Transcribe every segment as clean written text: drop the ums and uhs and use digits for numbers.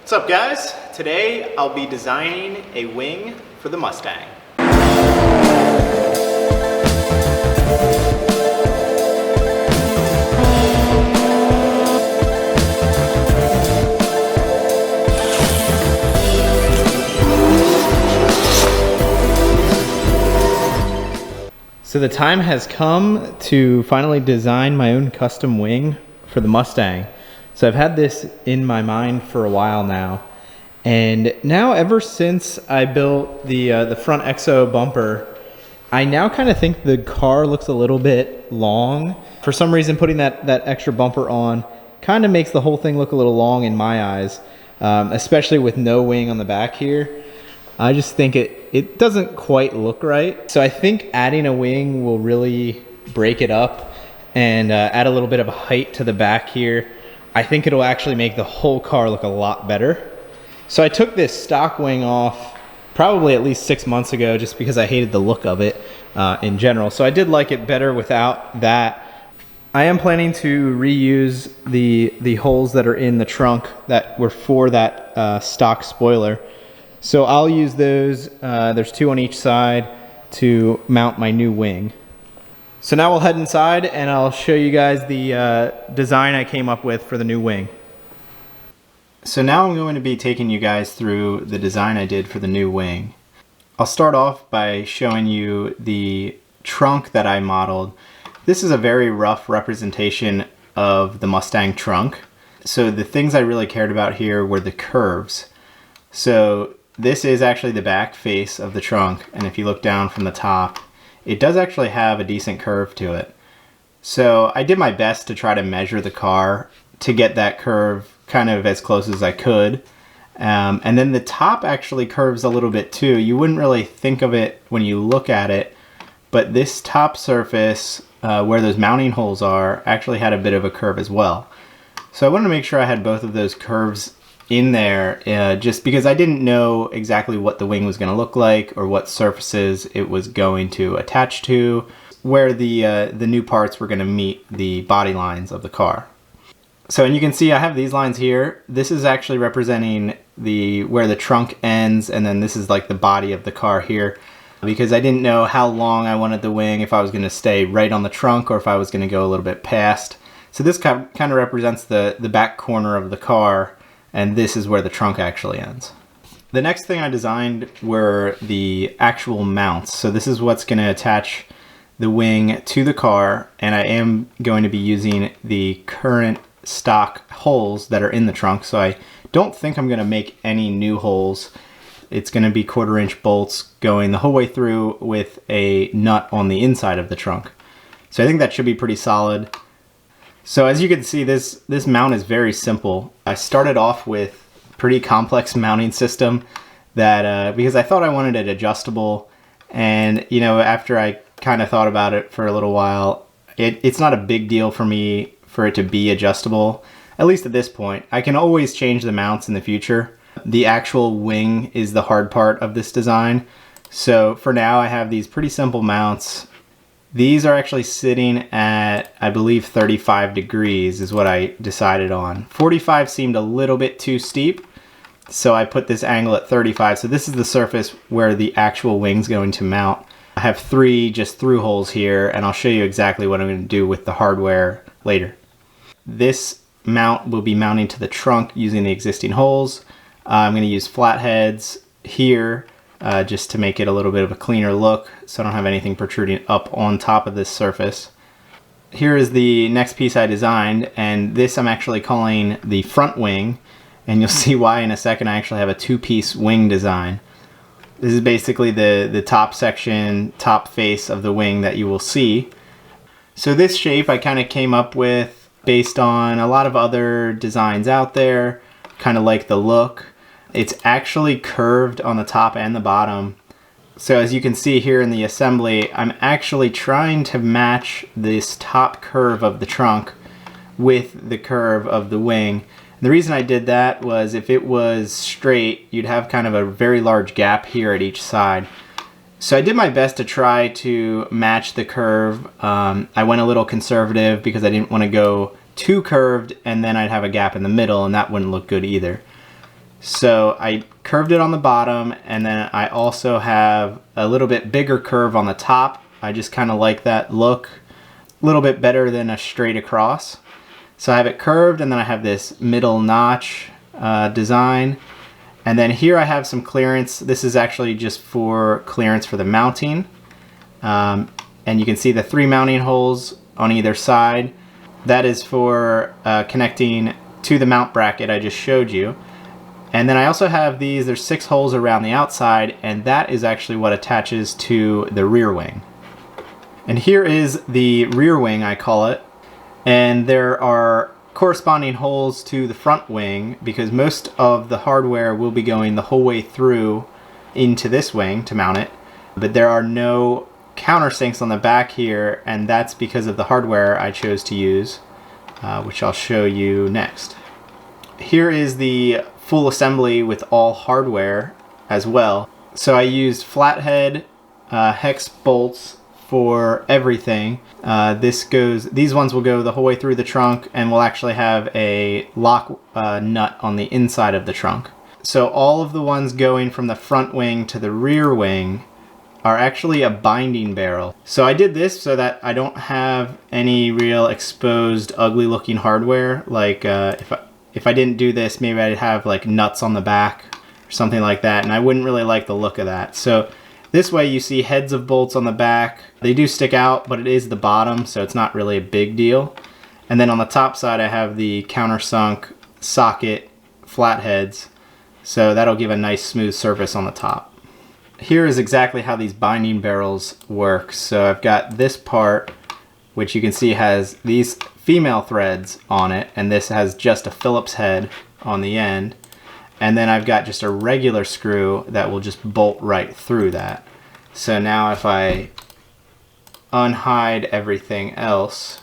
What's up guys? Today I'll be designing a wing for the Mustang. So the time has come to finally design my own custom wing for the Mustang. So I've had this in my mind for a while now. And now ever since I built the front EXO bumper, I now kind of think the car looks a little bit long. For some reason, putting that extra bumper on kind of makes the whole thing look a little long in my eyes, especially with no wing on the back here. I just think it doesn't quite look right. So I think adding a wing will really break it up and add a little bit of height to the back here. I think it'll actually make the whole car look a lot better. So I took this stock wing off probably at least 6 months ago just because I hated the look of it in general. So I did like it better without that. I am planning to reuse the holes that are in the trunk that were for that stock spoiler. So I'll use those, there's 2 on each side, to mount my new wing. So now we'll head inside and I'll show you guys the design I came up with for the new wing. So now I'm going to be taking you guys through the design I did for the new wing. I'll start off by showing you the trunk that I modeled. This is a very rough representation of the Mustang trunk. So the things I really cared about here were the curves. So this is actually the back face of the trunk, and if you look down from the top, it does actually have a decent curve to it. So I did my best to try to measure the car to get that curve kind of as close as I could. And then the top actually curves a little bit too. You wouldn't really think of it when you look at it, but this top surface where those mounting holes are actually had a bit of a curve as well. So I wanted to make sure I had both of those curves in there just because I didn't know exactly what the wing was going to look like or what surfaces it was going to attach to, where the new parts were going to meet the body lines of the car. So, and you can see I have these lines here. This is actually representing where the trunk ends, and then this is like the body of the car here, because I didn't know how long I wanted the wing, if I was going to stay right on the trunk or if I was going to go a little bit past. So this kind of represents the back corner of the car, and this is where the trunk actually ends. The next thing I designed were the actual mounts. So this is what's going to attach the wing to the car, and I am going to be using the current stock holes that are in the trunk. So I don't think I'm going to make any new holes. It's going to be 1/4-inch bolts going the whole way through with a nut on the inside of the trunk. So I think that should be pretty solid. So as you can see, this mount is very simple. I started off with a pretty complex mounting system that because I thought I wanted it adjustable, and you know, after I kind of thought about it for a little while, it's not a big deal for me for it to be adjustable, at least at this point. I can always change the mounts in the future. The actual wing is the hard part of this design. So for now I have these pretty simple mounts. These are actually sitting at, I believe, 35 degrees is what I decided on. 45 seemed a little bit too steep, so I put this angle at 35. So this is the surface where the actual wing's going to mount. I have 3 just through holes here, and I'll show you exactly what I'm going to do with the hardware later. This mount will be mounting to the trunk using the existing holes. I'm going to use flatheads here just to make it a little bit of a cleaner look, so I don't have anything protruding up on top of this surface. Here is the next piece I designed, and this I'm actually calling the front wing, and you'll see why in a second. I actually have a 2-piece wing design. This is basically the top section, top face of the wing that you will see. So this shape I kind of came up with based on a lot of other designs out there, kind of like the look. It's actually curved on the top and the bottom. So as you can see here in the assembly, I'm actually trying to match this top curve of the trunk with the curve of the wing. And the reason I did that was if it was straight, you'd have kind of a very large gap here at each side. So I did my best to try to match the curve. I went a little conservative because I didn't want to go too curved and then I'd have a gap in the middle, and that wouldn't look good either. So I curved it on the bottom, and then I also have a little bit bigger curve on the top. I just kind of like that look, a little bit better than a straight across. So I have it curved, and then I have this middle notch design. And then here I have some clearance. This is actually just for clearance for the mounting. And you can see the 3 mounting holes on either side. That is for connecting to the mount bracket I just showed you. And then I also have these, there's 6 holes around the outside, and that is actually what attaches to the rear wing. And here is the rear wing, I call it. And there are corresponding holes to the front wing because most of the hardware will be going the whole way through into this wing to mount it. But there are no countersinks on the back here, and that's because of the hardware I chose to use, which I'll show you next. Here is the full assembly with all hardware as well. So I used flathead hex bolts for everything. These ones will go the whole way through the trunk, and we'll actually have a lock nut on the inside of the trunk. So all of the ones going from the front wing to the rear wing are actually a binding barrel. So I did this so that I don't have any real exposed ugly looking hardware. Like if I didn't do this, maybe I'd have like nuts on the back or something like that, and I wouldn't really like the look of that. So this way you see heads of bolts on the back. They do stick out, but it is the bottom, so it's not really a big deal. And then on the top side I have the countersunk socket flatheads, so that'll give a nice smooth surface on the top. Here is exactly how these binding barrels work. So I've got this part, which you can see has these female threads on it, and this has just a Phillips head on the end. And then I've got just a regular screw that will just bolt right through that. So now if I unhide everything else,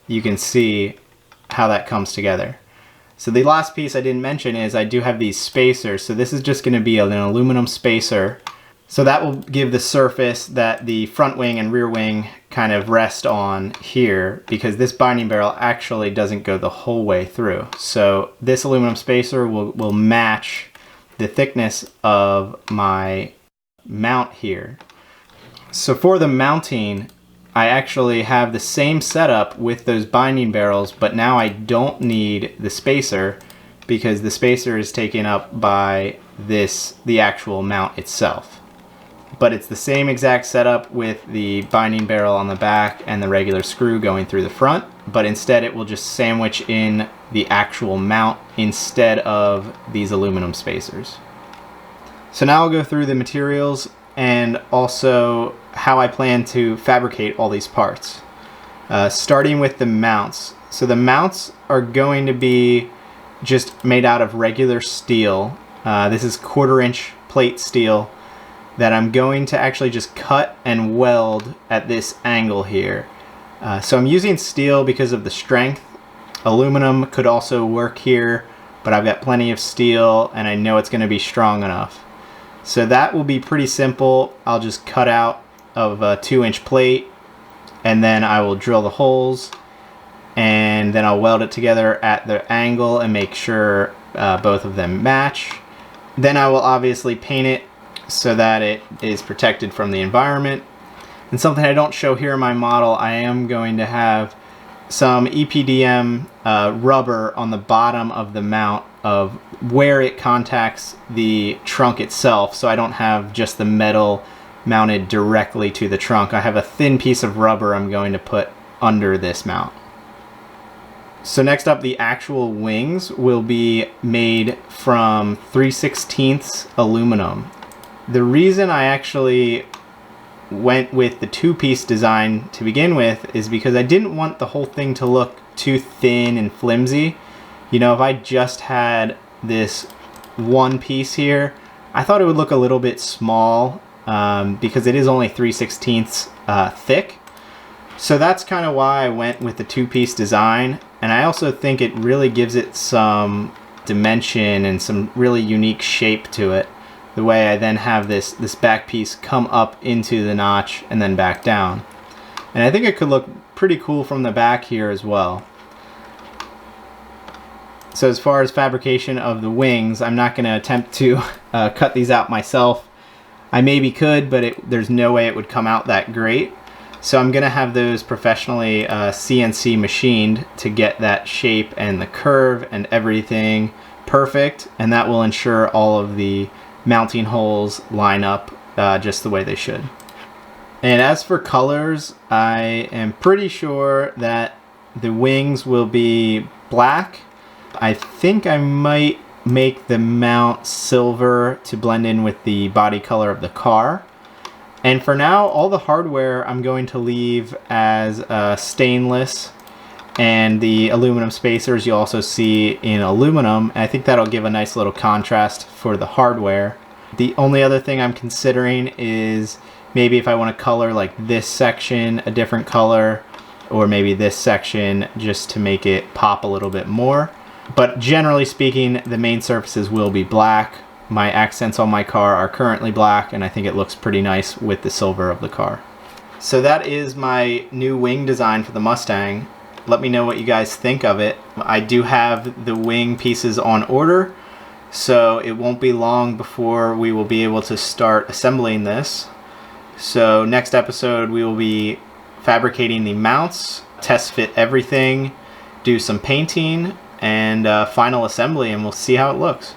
you can see how that comes together. So the last piece I didn't mention is I do have these spacers. So this is just going to be an aluminum spacer. So that will give the surface that the front wing and rear wing kind of rest on here, because this binding barrel actually doesn't go the whole way through. So this aluminum spacer will match the thickness of my mount here. So for the mounting, I actually have the same setup with those binding barrels, but now I don't need the spacer because the spacer is taken up by the actual mount itself. But it's the same exact setup with the binding barrel on the back and the regular screw going through the front, but instead it will just sandwich in the actual mount instead of these aluminum spacers. So now I'll go through the materials and also how I plan to fabricate all these parts. Starting with the mounts. So the mounts are going to be just made out of regular steel. This is 1/4 inch plate steel that I'm going to actually just cut and weld at this angle here. So I'm using steel because of the strength. Aluminum could also work here, but I've got plenty of steel and I know it's going to be strong enough. So that will be pretty simple. I'll just cut out of a 2-inch plate, and then I will drill the holes, and then I'll weld it together at the angle and make sure both of them match. Then I will obviously paint it so that it is protected from the environment. And something I don't show here in my model, I am going to have some EPDM rubber on the bottom of the mount of where it contacts the trunk itself, so I don't have just the metal mounted directly to the trunk. I have a thin piece of rubber I'm going to put under this mount. So next up, the actual wings will be made from 3/16 aluminum. The reason I actually went with the 2-piece design to begin with is because I didn't want the whole thing to look too thin and flimsy. You know, if I just had this one piece here, I thought it would look a little bit small because it is only 3/16 thick. So that's kind of why I went with the 2-piece design. And I also think it really gives it some dimension and some really unique shape to it. The way I then have this back piece come up into the notch and then back down. And I think it could look pretty cool from the back here as well. So as far as fabrication of the wings, I'm not going to attempt to cut these out myself. I maybe could, but there's no way it would come out that great. So I'm going to have those professionally CNC machined to get that shape and the curve and everything perfect, and that will ensure all of the mounting holes line up just the way they should. And as for colors, I am pretty sure that the wings will be black. I think I might make the mount silver to blend in with the body color of the car. And for now, all the hardware I'm going to leave as stainless, and the aluminum spacers you'll also see in aluminum. And I think that'll give a nice little contrast for the hardware. The only other thing I'm considering is maybe if I want to color like this section a different color, or maybe this section just to make it pop a little bit more. But generally speaking, the main surfaces will be black. My accents on my car are currently black, and I think it looks pretty nice with the silver of the car. So that is my new wing design for the Mustang. Let me know what you guys think of it. I do have the wing pieces on order, so it won't be long before we will be able to start assembling this. So next episode we will be fabricating the mounts, test fit everything, do some painting, and final assembly, and we'll see how it looks.